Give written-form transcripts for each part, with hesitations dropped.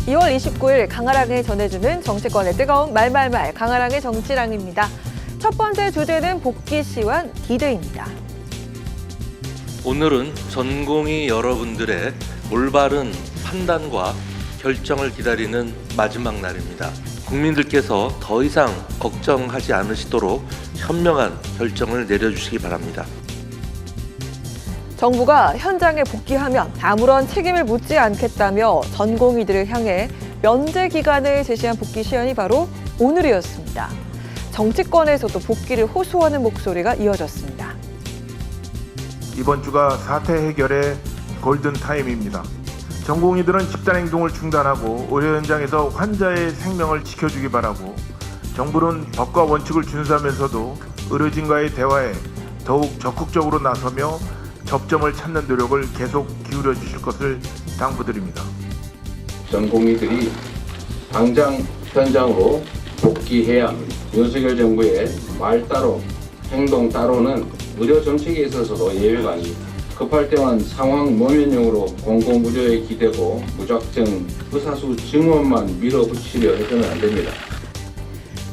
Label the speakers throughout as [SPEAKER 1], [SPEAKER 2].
[SPEAKER 1] 2월 29일 강아랑이 전해주는 정치권의 뜨거운 말말말 강아랑의 정치랑입니다. 첫 번째 주제는 복귀 시완 D-Day입니다.
[SPEAKER 2] 오늘은 전공의 여러분들의 올바른 판단과 결정을 기다리는 마지막 날입니다. 국민들께서 더 이상 걱정하지 않으시도록 현명한 결정을 내려주시기 바랍니다.
[SPEAKER 1] 정부가 현장에 복귀하면 아무런 책임을 묻지 않겠다며 전공의들을 향해 면제 기간을 제시한 복귀 시한이 바로 오늘이었습니다. 정치권에서도 복귀를 호소하는 목소리가 이어졌습니다.
[SPEAKER 3] 이번 주가 사태 해결의 골든타임입니다. 전공의들은 집단행동을 중단하고 의료 현장에서 환자의 생명을 지켜주기 바라고, 정부는 법과 원칙을 준수하면서도 의료진과의 대화에 더욱 적극적으로 나서며 접점을 찾는 노력을 계속 기울여 주실 것을 당부드립니다.
[SPEAKER 4] 전공의들이 당장 현장으로 복귀해야 합니다. 윤석열 정부의 말 따로 행동 따로는 의료 정책에 있어서도 예외가 아닙니다. 급할 때만 상황 모면용으로 공공의료에 기대고 무작정 의사수 증원만 밀어붙이려 해서는 안 됩니다.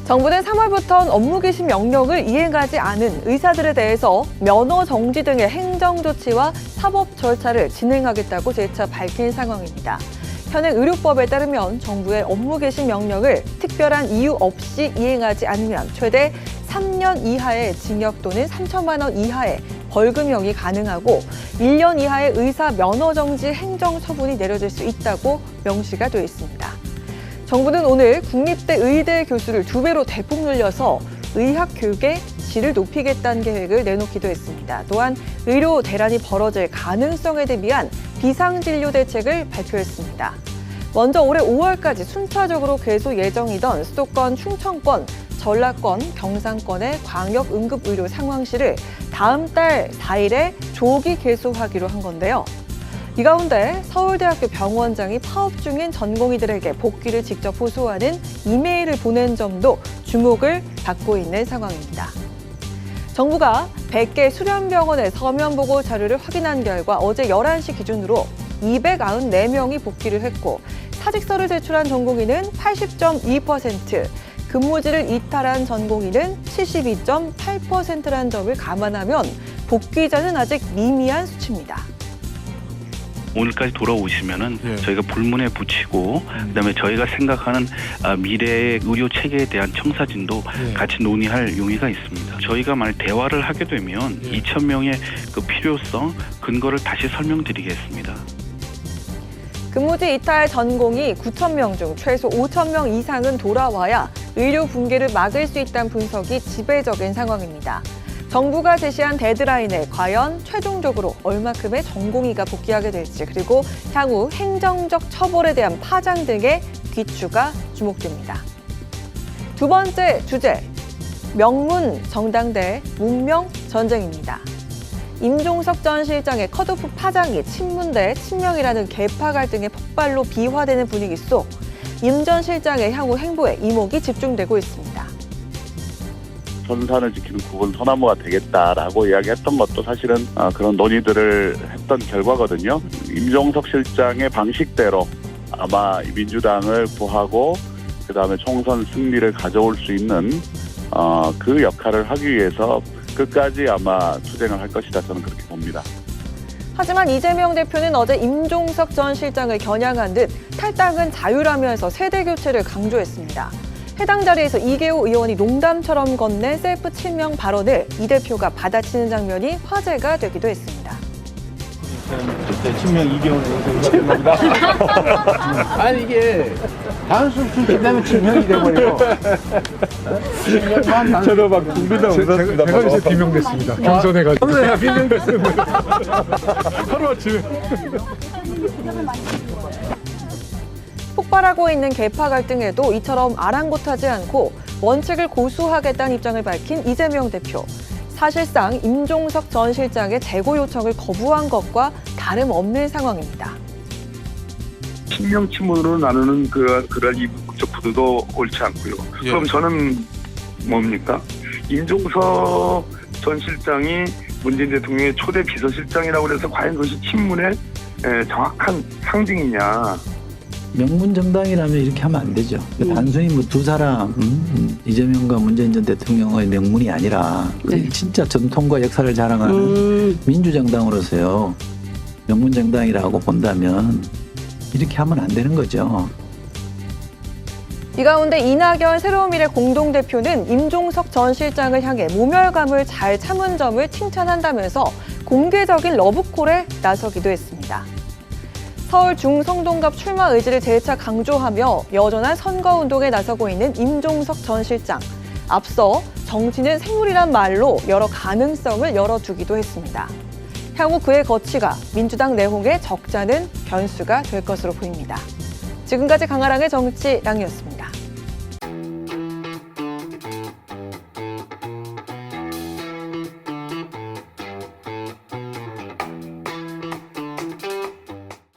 [SPEAKER 1] 정부는 3월부터 업무 개시 명령을 이행하지 않은 의사들에 대해서 면허 정지 등의 행정 조치와 사법 절차를 진행하겠다고 재차 밝힌 상황입니다. 현행 의료법에 따르면 정부의 업무 개시 명령을 특별한 이유 없이 이행하지 않으면 최대 3년 이하의 징역 또는 3천만 원 이하의 벌금형이 가능하고 1년 이하의 의사 면허 정지 행정 처분이 내려질 수 있다고 명시가 되어 있습니다. 정부는 오늘 국립대 의대 교수를 2배로 대폭 늘려서 의학 교육의 질을 높이겠다는 계획을 내놓기도 했습니다. 또한 의료 대란이 벌어질 가능성에 대비한 비상진료 대책을 발표했습니다. 먼저 올해 5월까지 순차적으로 개소 예정이던 수도권, 충청권, 전라권, 경상권의 광역응급의료 상황실을 다음 달 4일에 조기 개소하기로 한 건데요. 이 가운데 서울대학교 병원장이 파업 중인 전공의들에게 복귀를 직접 호소하는 이메일을 보낸 점도 주목을 받고 있는 상황입니다. 정부가 100개 수련병원의 서면보고 자료를 확인한 결과 어제 11시 기준으로 294명이 복귀를 했고 사직서를 제출한 전공의는 80.2%, 근무지를 이탈한 전공의는 72.8%라는 점을 감안하면 복귀자는 아직 미미한 수치입니다.
[SPEAKER 5] 오늘까지 돌아오시면은 저희가 불문에 붙이고 그다음에 저희가 생각하는 미래의 의료 체계에 대한 청사진도 같이 논의할 용의가 있습니다. 저희가 만약 대화를 하게 되면 2,000명의 그 필요성 근거를 다시 설명드리겠습니다.
[SPEAKER 1] 근무지 이탈 전공이 9,000명 중 최소 5,000명 이상은 돌아와야 의료 붕괴를 막을 수 있다는 분석이 지배적인 상황입니다. 정부가 제시한 데드라인에 과연 최종적으로 얼마큼의 전공의가 복귀하게 될지, 그리고 향후 행정적 처벌에 대한 파장 등의 귀추가 주목됩니다. 두 번째 주제, 명문 정당대 문명 전쟁입니다. 임종석 전 실장의 컷오프 파장이 친문 대 친명이라는 계파 갈등의 폭발로 비화되는 분위기 속 임 전 실장의 향후 행보에 이목이 집중되고 있습니다.
[SPEAKER 6] 선산을 지키는 국은 소나무가 되겠다라고 이야기했던 것도 사실은 그런 논의들을 했던 결과거든요. 임종석 실장의 방식대로 아마 민주당을 구하고 그다음에 총선 승리를 가져올 수 있는 그 역할을 하기 위해서 끝까지 아마 투쟁을 할 것이다, 저는 그렇게 봅니다.
[SPEAKER 1] 하지만 이재명 대표는 어제 임종석 전 실장을 겨냥한 듯 탈당은 자유라면서 세대 교체를 강조했습니다. 해당 자리에서 이계호 의원이 농담처럼 건넨 셀프 친명 발언을 이 대표가 받아치는 장면이 화제가 되기도 했습니다.
[SPEAKER 7] 친명 이계호 의원입니다. 아니 이게 단순 출신되면 친명이 돼버리고.
[SPEAKER 8] 저도 막 국민당 웃었습니다. 제가 요새 비명됐습니다. 경선해가지고. 내가 비명됐습니다. 하루아침에.
[SPEAKER 1] 폭발하고 있는 계파 갈등에도 이처럼 아랑곳하지 않고 원칙을 고수하겠다는 입장을 밝힌 이재명 대표. 사실상 임종석 전 실장의 재고 요청을 거부한 것과 다름없는 상황입니다.
[SPEAKER 9] 친명 친문으로 나누는 그럴 이국적 구도도 옳지 않고요. 그럼 저는 뭡니까? 임종석 전 실장이 문재인 대통령의 초대 비서실장이라고 해서 과연 그것이 친문의 정확한 상징이냐.
[SPEAKER 7] 명문 정당이라면 이렇게 하면 안 되죠. 단순히 뭐 두 사람 이재명과 문재인 전 대통령의 명문이 아니라 진짜 전통과 역사를 자랑하는 민주정당으로서요. 명문 정당이라고 본다면 이렇게 하면 안 되는 거죠.
[SPEAKER 1] 이 가운데 이낙연 새로운미래 공동대표는 임종석 전 실장을 향해 모멸감을 잘 참은 점을 칭찬한다면서 공개적인 러브콜에 나서기도 했습니다. 서울 중성동갑 출마 의지를 재차 강조하며 여전한 선거운동에 나서고 있는 임종석 전 실장. 앞서 정치는 생물이란 말로 여러 가능성을 열어두기도 했습니다. 향후 그의 거취가 민주당 내홍의 적잖은 변수가 될 것으로 보입니다. 지금까지 강아랑의 정치랑이었습니다.